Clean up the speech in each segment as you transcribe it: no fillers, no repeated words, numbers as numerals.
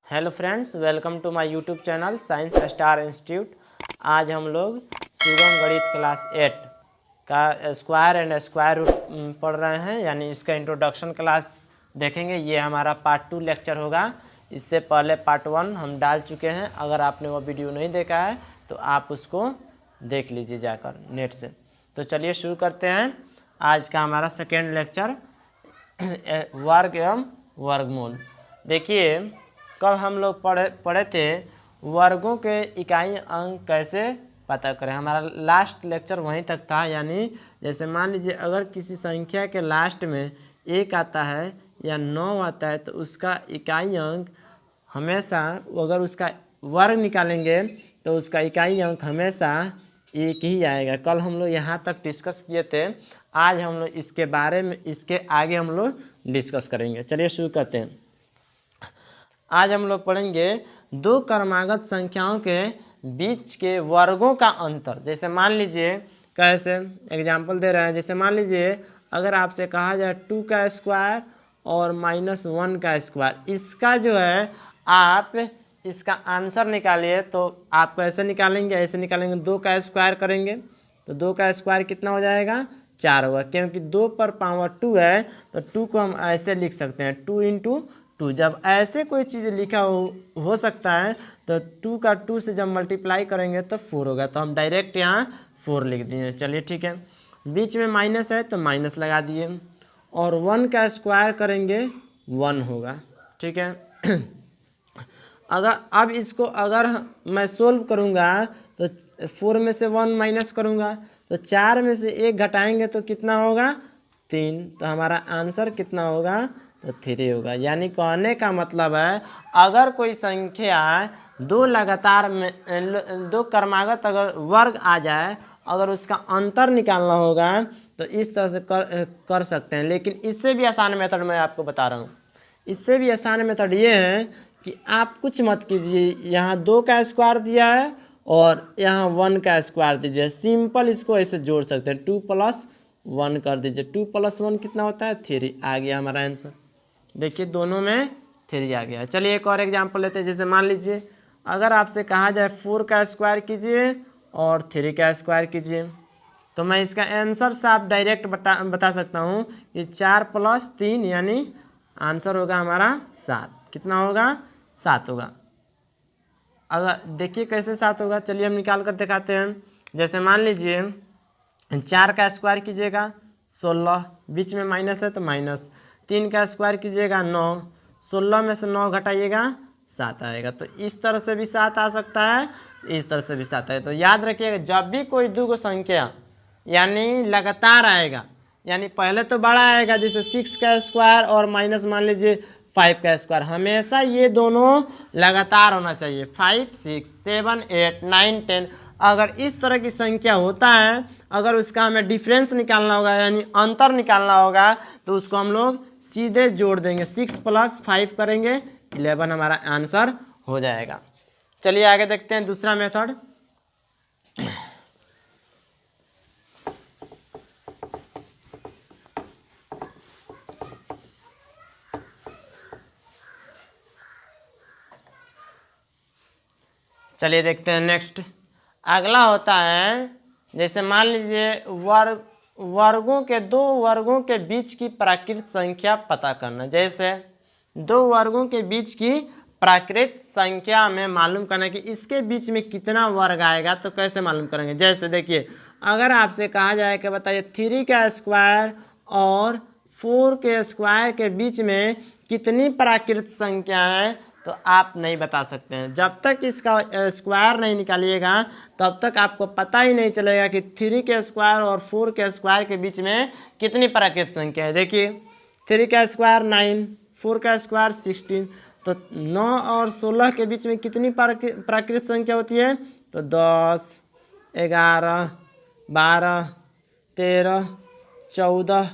Hello friends, welcome to my YouTube channel science star institute. आज हम लोग सुगम गणित क्लास 8 का स्क्वायर एंड स्क्वायर रूट पढ़ रहे हैं, यानी इसका इंट्रोडक्शन क्लास देखेंगे। ये हमारा पार्ट 2 लेक्चर होगा। इससे पहले पार्ट 1 हम डाल चुके हैं। अगर आपने वो वीडियो नहीं देखा है तो आप उसको देख लीजिए जाकर नेट से। तो चलिए शुरू करते हैं आज का हमारा सेकेंड लेक्चर, वर्ग एवं वर्गमूल। देखिए, कल हम लोग पढ़े थे वर्गों के इकाई अंक कैसे पता करें। हमारा लास्ट लेक्चर वहीं तक था, यानी जैसे मान लीजिए अगर किसी संख्या के लास्ट में 1 आता है या 9 आता है तो उसका इकाई अंक हमेशा, अगर उसका वर्ग निकालेंगे तो उसका इकाई अंक हमेशा 1 ही आएगा। कल हम लोग यहाँ तक डिस्कस किए थे। आज हम लोग इसके बारे में, इसके आगे हम लोग डिस्कस करेंगे। चलिए शुरू करते हैं। आज हम लोग पढ़ेंगे दो क्रमागत संख्याओं के बीच के वर्गों का अंतर। जैसे मान लीजिए, कैसे एग्जाम्पल दे रहे हैं। जैसे मान लीजिए अगर आपसे कहा जाए 2 का स्क्वायर और -1 का स्क्वायर, इसका जो है आप इसका आंसर निकालिए तो आप कैसे निकालेंगे? ऐसे निकालेंगे, 2 का स्क्वायर करेंगे तो 2 का स्क्वायर कितना हो जाएगा? 4 होगा। क्योंकि 2 पर पावर 2 है तो 2 को हम ऐसे लिख सकते हैं, 2 × 2। जब ऐसे कोई चीज़ लिखा हो सकता है तो 2 का 2 से जब मल्टीप्लाई करेंगे तो 4 होगा। तो हम डायरेक्ट यहाँ 4 लिख दिए। चलिए ठीक है। बीच में माइनस है तो माइनस लगा दिए, और 1 का स्क्वायर करेंगे 1 होगा। ठीक है। अगर अब इसको अगर मैं सोल्व करूँगा तो 4 में से 1 माइनस करूँगा तो 4 में से 1 घटाएंगे तो कितना होगा? 3। तो हमारा आंसर कितना होगा? तो 3 होगा। यानी कहने का मतलब है, अगर कोई संख्या दो लगातार में दो क्रमागत अगर वर्ग आ जाए, अगर उसका अंतर निकालना होगा तो इस तरह से कर सकते हैं। लेकिन इससे भी आसान मेथड मैं आपको बता रहा हूँ। इससे भी आसान मेथड ये है कि आप कुछ मत कीजिए, यहाँ 2 का स्क्वायर दिया है और यहाँ 1 का स्क्वायर दीजिए। सिंपल इसको ऐसे जोड़ सकते हैं, 2 + 1 कर दीजिए। 2 + 1 कितना होता है? 3। आ गया हमारा आंसर। देखिए दोनों में 3 आ गया। चलिए एक और एग्जांपल लेते हैं। जैसे मान लीजिए अगर आपसे कहा जाए 4 का स्क्वायर कीजिए और 3 का स्क्वायर कीजिए, तो मैं इसका आंसर साफ डायरेक्ट बता सकता हूँ कि 4 + 3 यानी आंसर होगा हमारा 7। कितना होगा? 7 होगा। अगर देखिए कैसे 7 होगा, चलिए हम निकाल कर दिखाते हैं। जैसे मान लीजिए 4 का स्क्वायर कीजिएगा 16, बीच में माइनस है तो माइनस। 3 का स्क्वायर कीजिएगा 9, 16 में से 9 घटाइएगा 7 आएगा। तो इस तरह से भी 7 आ सकता है, इस तरह से भी 7 आएगा। तो याद रखिएगा, जब भी कोई दो संख्या यानी लगातार आएगा, यानी पहले तो बड़ा आएगा जैसे 6 का स्क्वायर और माइनस मान लीजिए 5 का स्क्वायर, हमेशा ये दोनों लगातार होना चाहिए। 5, 6, 7, 8, 9, 10 अगर इस तरह की संख्या होता है, अगर उसका हमें डिफरेंस निकालना होगा यानी अंतर निकालना होगा तो उसको हम लोग सीधे जोड़ देंगे। 6 + 5 करेंगे 11 हमारा आंसर हो जाएगा। चलिए आगे देखते हैं दूसरा मेथड। चलिए देखते हैं नेक्स्ट। अगला होता है, जैसे मान लीजिए वर्गों के दो वर्गों के बीच की प्राकृत संख्या पता करना। जैसे दो वर्गों के बीच की प्राकृत संख्या में मालूम करना कि इसके बीच में कितना वर्ग आएगा, तो कैसे मालूम करेंगे? जैसे देखिए अगर आपसे कहा जाए कि बताइए 3 का स्क्वायर और 4 के स्क्वायर के बीच में कितनी प्राकृत संख्या है, तो आप नहीं बता सकते हैं। जब तक इसका स्क्वायर नहीं निकालिएगा तब तक आपको पता ही नहीं चलेगा कि 3 के स्क्वायर और 4 के स्क्वायर के बीच में कितनी प्राकृत संख्या है। देखिए 3 का स्क्वायर 9, 4 का स्क्वायर 16, तो 9 और 16 के बीच में कितनी प्राकृत संख्या होती है? तो 10, 11, 12, 13, 14,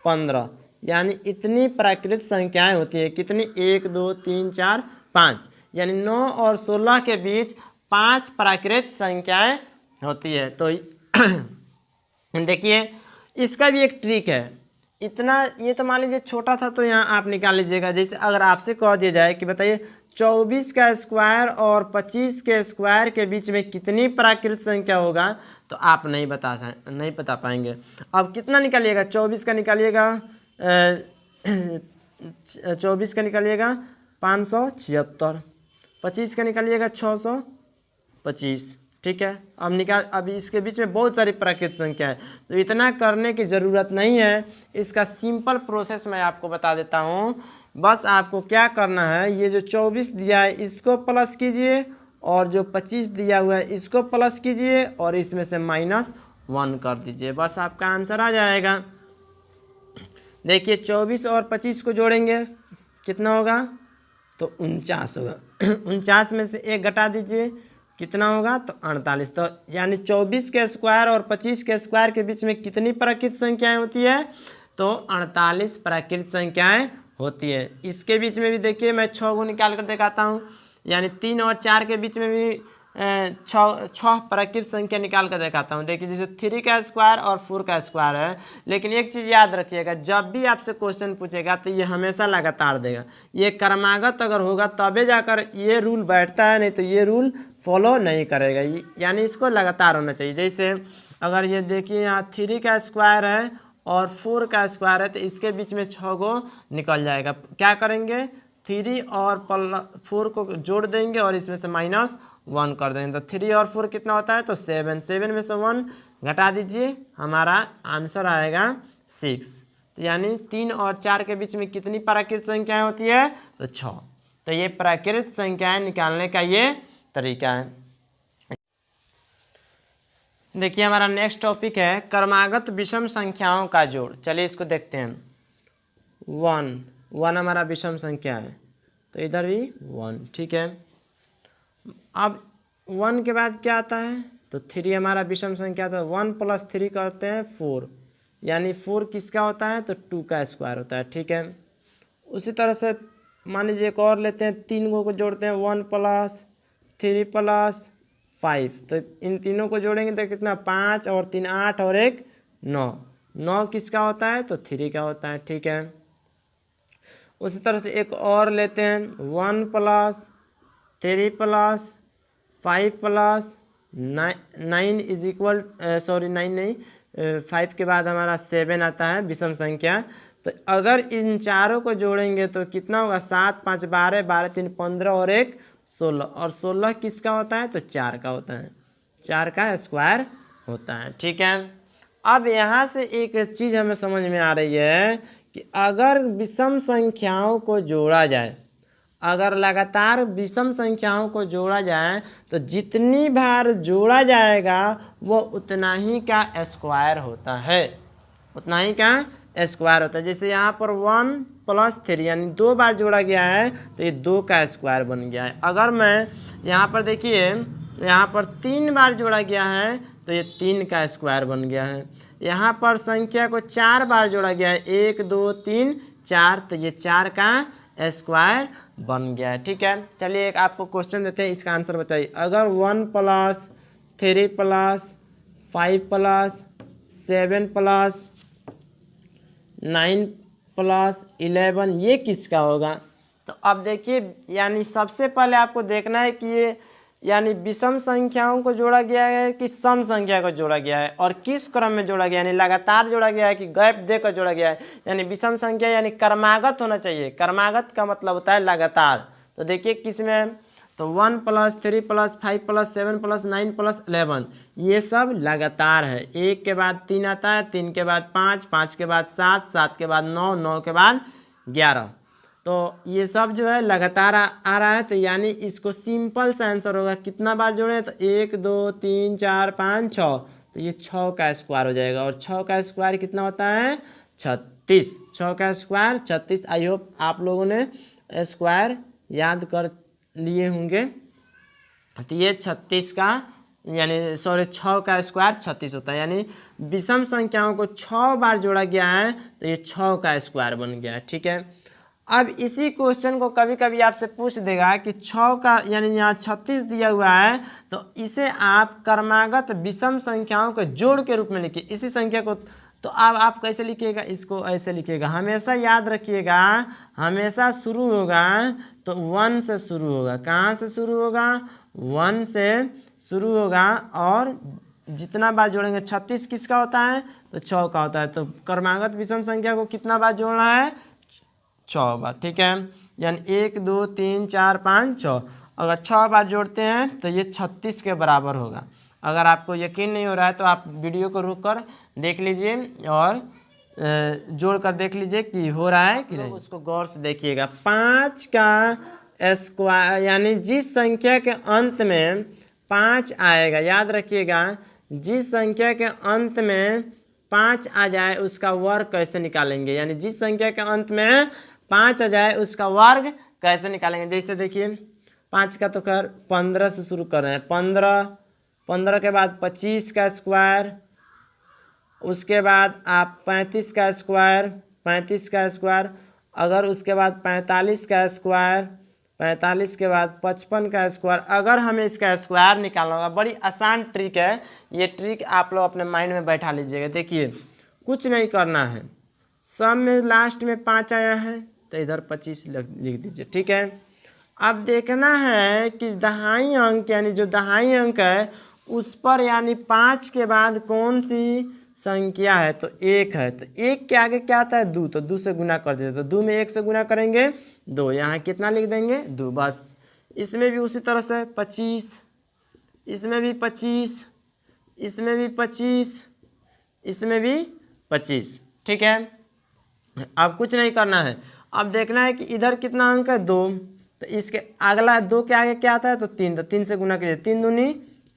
15 यानी इतनी प्राकृत संख्याएं होती है। कितनी? 1, 2, 3, 4, 5 यानी 9 और 16 के बीच 5 प्राकृत संख्याएं होती है। तो देखिए इसका भी एक ट्रिक है। इतना ये तो मान लीजिए छोटा था तो यहाँ आप निकाल लीजिएगा। जैसे अगर आपसे कह दिया जाए कि बताइए 24 का स्क्वायर और 25 के स्क्वायर के बीच में कितनी प्राकृत संख्या होगा, तो आप नहीं बता पाएंगे। अब कितना निकालिएगा, 24 का निकालिएगा, 24 का निकालिएगा 576, 25 का निकालिएगा 625। ठीक है, अब इसके बीच में बहुत सारी प्राकृत संख्या है, तो इतना करने की ज़रूरत नहीं है। इसका सिंपल प्रोसेस मैं आपको बता देता हूँ। बस आपको क्या करना है, ये जो 24 दिया है इसको प्लस कीजिए और जो 25 दिया हुआ है इसको प्लस कीजिए और इसमें से -1 कर दीजिए, बस आपका आंसर आ जाएगा। देखिए 24 और 25 को जोड़ेंगे कितना होगा, तो 49 होगा। 49 में से 1 घटा दीजिए, कितना होगा, तो 48। तो यानी 24 के स्क्वायर और 25 के स्क्वायर के बीच में कितनी प्राकृत संख्याएं होती है, तो 48 प्राकृत संख्याएं होती है। इसके बीच में भी देखिए मैं 6 को निकाल कर दिखाता हूँ, यानी 3 और 4 के बीच में भी 6 प्राकृत संख्या निकाल कर दिखाता हूँ। देखिए जैसे 3 का स्क्वायर और 4 का स्क्वायर है, लेकिन एक चीज़ याद रखिएगा, जब भी आपसे क्वेश्चन पूछेगा तो ये हमेशा लगातार देगा। ये क्रमागत अगर होगा तबे जाकर ये रूल बैठता है, नहीं तो ये रूल फॉलो नहीं करेगा, यानी इसको लगातार होना चाहिए। जैसे अगर ये देखिए यहाँ 3 का स्क्वायर है और 4 का स्क्वायर है, तो इसके बीच में 6 को निकल जाएगा। क्या करेंगे, 3 और 4 को जोड़ देंगे और इसमें से -1 कर देंगे, तो 3 और 4 कितना होता है, तो 7 में से 1 घटा दीजिए, हमारा आंसर आएगा 6। तो यानी 3 और 4 के बीच में कितनी प्राकृत संख्याएं होती है, तो 6। तो ये प्राकृत संख्याएं निकालने का ये तरीका है। देखिए हमारा नेक्स्ट टॉपिक है क्रमागत विषम संख्याओं का जोड़। चलिए इसको देखते हैं। 1 हमारा विषम संख्या है, तो इधर भी 1। ठीक है, अब 1 के बाद क्या आता है, तो 3 हमारा विषम संख्या, तो 1 + 3 करते हैं 4, यानी 4 किसका होता है, तो 2 का स्क्वायर होता है। ठीक है, उसी तरह से मान लीजिए एक और लेते हैं, 3 को जोड़ते हैं, 1 + 3 + 5, तो इन तीनों को जोड़ेंगे तो कितना, 5 और 3 8 और 1 9। 9 किसका होता है, तो 3 का होता है। ठीक है, उसी तरह से एक और लेते हैं, 1 + 3 + 5 + 9 इज इक्वल, सॉरी 9 नहीं, 5 के बाद हमारा 7 आता है विषम संख्या। तो अगर इन चारों को जोड़ेंगे तो कितना होगा, 7 5 12, 12 3 15 और 1 16, और 16 किसका होता है, तो 4 का होता है, 4 का स्क्वायर होता है। ठीक है, अब यहाँ से एक चीज़ हमें समझ में आ रही है कि अगर विषम संख्याओं को जोड़ा जाए, अगर लगातार विषम संख्याओं को जोड़ा जाए तो जितनी बार जोड़ा जाएगा वो उतना ही का स्क्वायर होता है, उतना ही का स्क्वायर होता है। जैसे यहाँ पर 1 + 3 यानी 2 बार जोड़ा गया है, तो ये 2 का स्क्वायर बन गया है। अगर मैं यहाँ पर देखिए, यहाँ पर 3 बार जोड़ा गया है, तो ये 3 का स्क्वायर बन गया है। यहाँ पर संख्या को 4 बार जोड़ा गया है, 1 2 3 4, तो ये 4 का स्क्वायर बन गया है। ठीक है, चलिए एक आपको क्वेश्चन देते हैं, इसका आंसर बताइए। अगर 1 + 3 + 5 + 7 + 9 + 11 ये किसका होगा, तो अब देखिए, यानी सबसे पहले आपको देखना है कि ये यानी विषम संख्याओं को जोड़ा गया है कि सम संख्या को जोड़ा गया है, और किस क्रम में जोड़ा गया है, यानी लगातार जोड़ा गया है कि गैप देकर जोड़ा गया है। यानी विषम संख्या यानी क्रमागत होना चाहिए, क्रमागत का मतलब होता है लगातार। तो देखिए किस में, तो 1 + 3 + 5 + 7 + 9 + 11 ये सब लगातार है। 1 के बाद 3 आता है, 3 के बाद 5, 5 के बाद 7, 7 के बाद 9, 9 के बाद 11, तो ये सब जो है लगातार आ रहा है। तो यानी इसको सिंपल सा आंसर होगा, कितना बार जोड़े, तो 1 2 3 4 5 6, तो ये 6 का स्क्वायर हो जाएगा। और 6 का स्क्वायर कितना होता है, 36, 6 का स्क्वायर 36। आई होप आप लोगों ने स्क्वायर याद कर लिए होंगे। तो ये 36 का यानी सॉरी 6 का स्क्वायर 36 होता है, यानी विषम संख्याओं को 6 बार जोड़ा गया है, तो ये 6 का स्क्वायर बन गया है। ठीक है, अब इसी क्वेश्चन को कभी कभी आपसे पूछ देगा कि 6 का यानी यहाँ 36 दिया हुआ है, तो इसे आप क्रमागत विषम संख्याओं के जोड़ के रूप में लिखिए इसी संख्या को। तो अब आप कैसे लिखिएगा, इसको ऐसे लिखिएगा। हमेशा याद रखिएगा, हमेशा शुरू होगा तो 1 से शुरू होगा। कहाँ से शुरू होगा? 1 से शुरू होगा और जितना बार जोड़ेंगे 36 किसका होता है? तो 6 का होता है। तो क्रमागत विषम संख्या को कितना बार जोड़ना है? 6 बार। ठीक है, यानी 1 2 3 4 5 6। अगर 6 बार जोड़ते हैं तो ये 36 के बराबर होगा। अगर आपको यकीन नहीं हो रहा है तो आप वीडियो को रुक कर देख लीजिए और जोड़ कर देख लीजिए कि हो रहा है कि नहीं। उसको गौर से देखिएगा। 5 का स्क्वायर यानी जिस संख्या के अंत में 5 आएगा, याद रखिएगा, जिस संख्या के अंत में 5 आ जाए उसका वर्ग कैसे निकालेंगे। यानी जिस संख्या के अंत में 5 आ जाए उसका वर्ग कैसे निकालेंगे। जैसे देखिए 5 का तो खैर 15 से शुरू कर रहे हैं। 15 के बाद 25 का स्क्वायर, उसके बाद आप 35 का स्क्वायर, 35 का स्क्वायर, अगर उसके बाद 45 का स्क्वायर, 45 के बाद 55 का स्क्वायर। अगर हमें इसका स्क्वायर निकालना होगा, बड़ी आसान ट्रिक है ये। ट्रिक आप लोग अपने माइंड में बैठा लीजिएगा। देखिए कुछ नहीं करना है, सब में लास्ट में 5 आया है तो इधर 25 लिख दीजिए। ठीक है, अब देखना है कि दहाई अंक यानी जो दहाई अंक है उस पर यानी 5 के बाद कौन सी संख्या है। तो 1 है, तो 1 के आगे क्या आता है? 2, तो 2 से गुना कर देते। तो 2 में 1 से गुना करेंगे 2, यहाँ कितना लिख देंगे? 2 बस। इसमें भी उसी तरह से 25, इसमें भी 25, इसमें भी 25, इसमें भी 25। ठीक है, अब कुछ नहीं करना है। अब देखना है कि इधर कितना अंक है? 2, तो इसके अगला 2 के आगे क्या आता है? तो 3, तो 3 से गुना कीजिए। 3 दूनी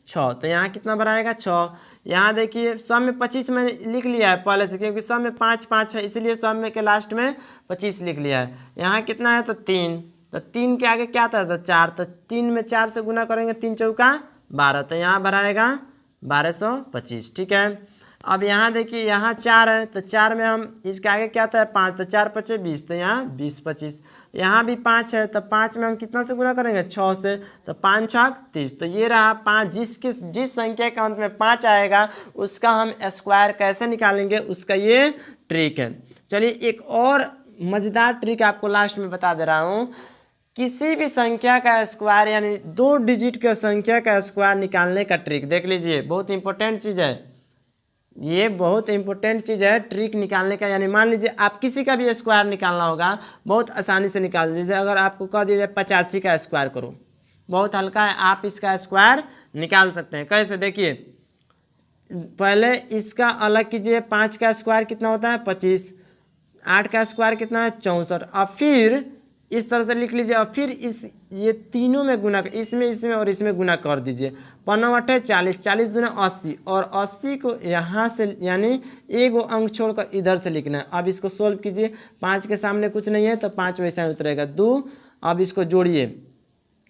6, तो यहाँ कितना बनाएगा? 6। यहाँ देखिए सब में 25 मैंने लिख लिया है पहले से, क्योंकि सब में 5 5 है, इसलिए सब में के लास्ट में 25 लिख लिया है। यहाँ कितना है? तो 3, तो 3 के आगे क्या आता है? तो 4, तो 3 में 4 से गुना करेंगे, 3 चौका 12, तो यहाँ बनाएगा 1225। ठीक है, अब यहाँ देखिए यहाँ 4 है, तो 4 में हम इसके आगे क्या आता है? 5, तो 4 5 20, तो यहाँ 20 25। यहाँ भी 5 है, तो 5 में हम कितना से गुना करेंगे? 6 से, तो 5 6 30। तो ये रहा 5। जिस संख्या के अंत में 5 आएगा उसका हम स्क्वायर कैसे निकालेंगे, उसका ये ट्रिक है। चलिए एक और मज़ेदार ट्रिक आपको लास्ट में बता दे रहा हूँ। किसी भी संख्या का स्क्वायर यानी 2 डिजिट का संख्या का स्क्वायर निकालने का ट्रिक देख लीजिए। बहुत इंपॉर्टेंट चीज़ है ये, बहुत इंपॉर्टेंट चीज़ है ट्रिक निकालने का। यानी मान लीजिए आप किसी का भी स्क्वायर निकालना होगा, बहुत आसानी से निकाल दीजिए। अगर आपको कह दिया जाए 85 का स्क्वायर करो, बहुत हल्का है, आप इसका स्क्वायर निकाल सकते हैं। कैसे? देखिए पहले इसका अलग कीजिए। 5 का स्क्वायर कितना होता है? 25। 8 का स्क्वायर कितना है? 64। अब फिर इस तरह से लिख लीजिए और फिर ये तीनों में गुना, इसमें और इसमें गुना कर दीजिए। 5 8 40, 40 दूना 80, और 80 को यहाँ से यानी एक अंक छोड़कर इधर से लिखना है। अब इसको सोल्व कीजिए। 5 के सामने कुछ नहीं है तो 5 वैसा ही उतरेगा। 2, अब इसको जोड़िए।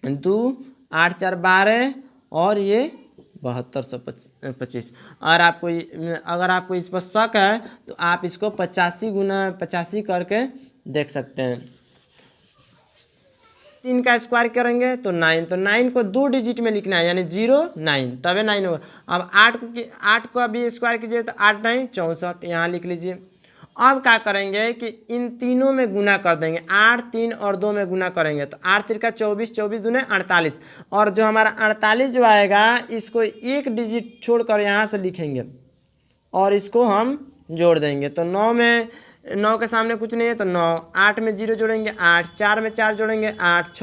2 8 4 12 और ये 7225। और आपको अगर आपको इस पर शक है तो आप इसको 85 गुना 85 करके देख सकते हैं। 3 का स्क्वायर करेंगे तो 9, तो 9 को 2 डिजिट में लिखना है यानी 0 9, तभी 9 होगा। अब 8 को अभी स्क्वायर कीजिए तो 8 9 64, यहाँ लिख लीजिए। अब क्या करेंगे कि इन तीनों में गुना कर देंगे। 8 3 और 2 में गुना करेंगे तो 8 3 का 24, 24 दूने 48, और जो हमारा 48 जो आएगा इसको एक डिजिट छोड़कर यहाँ से लिखेंगे और इसको हम जोड़ देंगे। तो 9 के सामने कुछ नहीं है तो 9, 8 में 0 जोड़ेंगे 8, 4 में 4 जोड़ेंगे 8,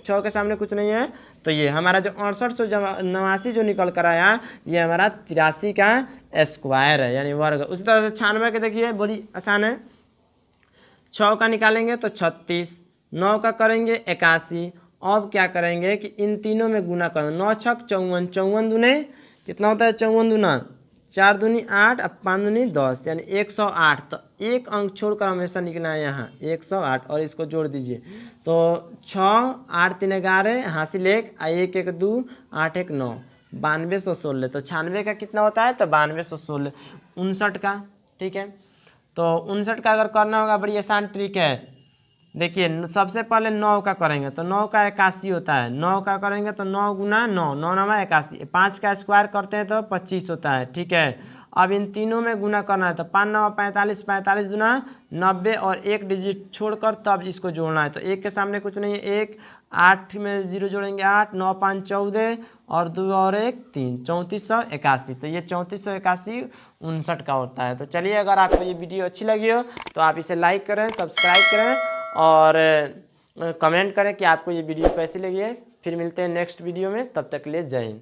6 के सामने कुछ नहीं है तो ये हमारा जो 6889 जो निकल कर आया ये हमारा 83 का स्क्वायर है यानी वर्ग। उसी तरह से 96 के देखिए बड़ी आसान है। 6 का निकालेंगे तो 36, 9 का करेंगे 81। अब क्या करेंगे कि इन तीनों में गुना करेंगे। 9 6 54, 54 दूने कितना होता है? 54 दूना 4 दूनी 8, अब 5 दूनी 10 यानी 108। तो एक अंक छोड़कर हमेशा लिखना है यहाँ 108 और इसको जोड़ दीजिए तो 6 8 3 11 हासिल 1 1 1 2 8 1 9 9216। तो 96 का कितना होता है? तो 9216। 59 का, ठीक है, तो 59 का अगर करना होगा बड़ी आसान ट्रिक है। देखिए सबसे पहले 9 का करेंगे तो 9 का 81 होता है। 9 का करेंगे तो 9 गुना 9, 9 9 81। 5 का स्क्वायर करते हैं तो 25 होता है, ठीक है। अब इन तीनों में गुना करना है, तो 5 9 45, 45 दूना 90 और एक डिजिट छोड़कर तब इसको जोड़ना है। तो एक के सामने कुछ नहीं है, एक, 8 में 0 जोड़ेंगे 8, 9 5 14 और 2 और 1 3, 3481। तो ये 3481 59 का होता है। तो चलिए, अगर आपको ये वीडियो अच्छी लगी हो तो आप इसे लाइक करें, सब्सक्राइब करें और कमेंट करें कि आपको ये वीडियो कैसी लगी है। फिर मिलते हैं नेक्स्ट वीडियो में, तब तक के लिए जय हिंद।